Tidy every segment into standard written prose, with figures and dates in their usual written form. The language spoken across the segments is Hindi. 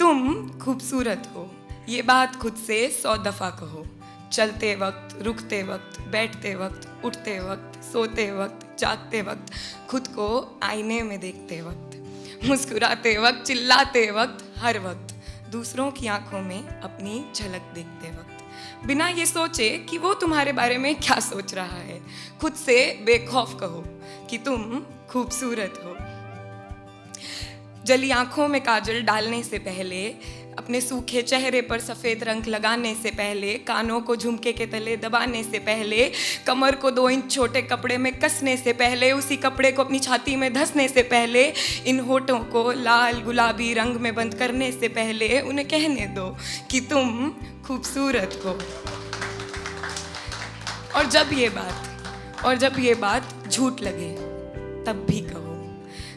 तुम खूबसूरत हो, ये बात खुद से 100 दफ़ा कहो। चलते वक्त, रुकते वक्त, बैठते वक्त, उठते वक्त, सोते वक्त, जागते वक्त, खुद को आईने में देखते वक्त, मुस्कुराते वक्त, चिल्लाते वक्त, हर वक्त, दूसरों की आंखों में अपनी झलक देखते वक्त, बिना ये सोचे कि वो तुम्हारे बारे में क्या सोच रहा है, खुद से बेखौफ कहो कि तुम खूबसूरत हो। जली आंखों में काजल डालने से पहले, अपने सूखे चेहरे पर सफ़ेद रंग लगाने से पहले, कानों को झुमके के तले दबाने से पहले, कमर को 2 इंच छोटे कपड़े में कसने से पहले, उसी कपड़े को अपनी छाती में धंसने से पहले, इन होठों को लाल गुलाबी रंग में बंद करने से पहले उन्हें कहने दो कि तुम खूबसूरत हो। और जब ये बात झूठ लगे तब भी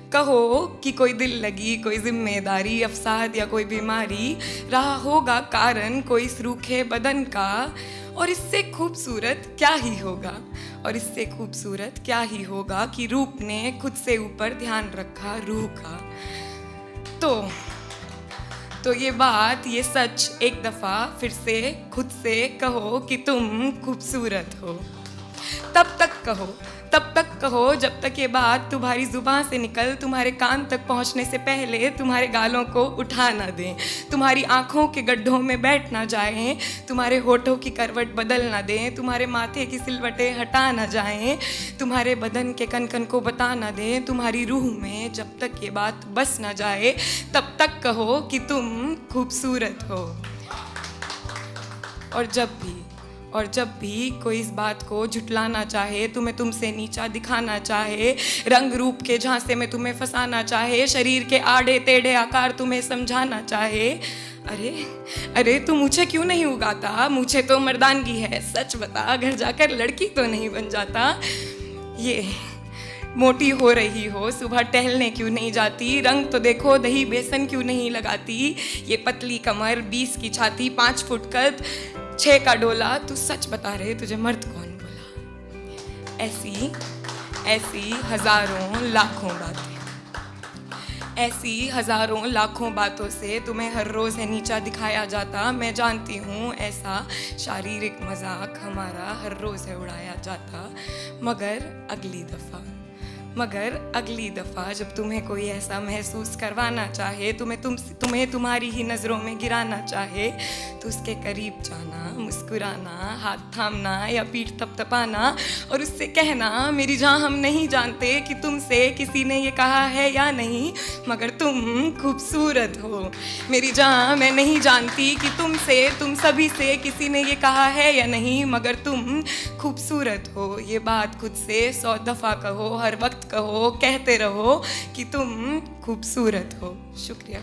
कहो कि कोई दिल लगी, कोई जिम्मेदारी, अवसाद या कोई बीमारी रहा होगा कारण कोई इस रूखे बदन का, और इससे खूबसूरत क्या ही होगा कि रूप ने खुद से ऊपर ध्यान रखा रूह का। तो ये सच एक दफ़ा फिर से खुद से कहो कि तुम खूबसूरत हो। तब तक कहो जब तक ये बात तुम्हारी जुबान से निकल तुम्हारे कान तक पहुंचने से पहले तुम्हारे गालों को उठा ना दें, तुम्हारी आंखों के गड्ढों में बैठ ना जाएं, तुम्हारे होठों की करवट बदल ना दें, तुम्हारे माथे की सिलवटें हटा ना जाएं, तुम्हारे बदन के कन कन को बता ना दें, तुम्हारी रूह में जब तक ये बात बस ना जाए तब तक कहो कि तुम खूबसूरत हो। और जब भी कोई इस बात को झुटलाना चाहे, तुम्हें तुमसे नीचा दिखाना चाहे, रंग रूप के झांसे में तुम्हें फंसाना चाहे, शरीर के आड़े टेढ़े आकार तुम्हें समझाना चाहे, अरे तू मुझे क्यों नहीं उगाता, मुझे तो मर्दानगी है, सच बता घर जाकर लड़की तो नहीं बन जाता। ये मोटी हो रही हो, सुबह टहलने क्यों नहीं जाती, रंग तो देखो दही बेसन क्यों नहीं लगाती, ये पतली कमर, 20 की छाती, 5 फुट कद, 6 का डोला, तू सच बता रहे तुझे मर्द कौन बोला। ऐसी हजारों लाखों बातों से तुम्हें हर रोज़ है नीचा दिखाया जाता। मैं जानती हूँ ऐसा शारीरिक मजाक हमारा हर रोज़ है उड़ाया जाता, मगर अगली दफ़ा जब तुम्हें कोई ऐसा महसूस करवाना चाहे, तुम्हें तुम्हारी ही नज़रों में गिराना चाहे, तो उसके करीब जाना, मुस्कुराना, हाथ थामना या पीठ थपथपाना और उससे कहना, मेरी जान हम नहीं जानते कि तुमसे किसी ने ये कहा है या नहीं, मगर तुम खूबसूरत हो। मेरी जान मैं नहीं जानती कि तुम सभी से किसी ने ये कहा है या नहीं, मगर तुम खूबसूरत हो। ये बात खुद से 100 दफ़ा कहो, हर वक्त कहो, कहते रहो कि तुम खूबसूरत हो। शुक्रिया।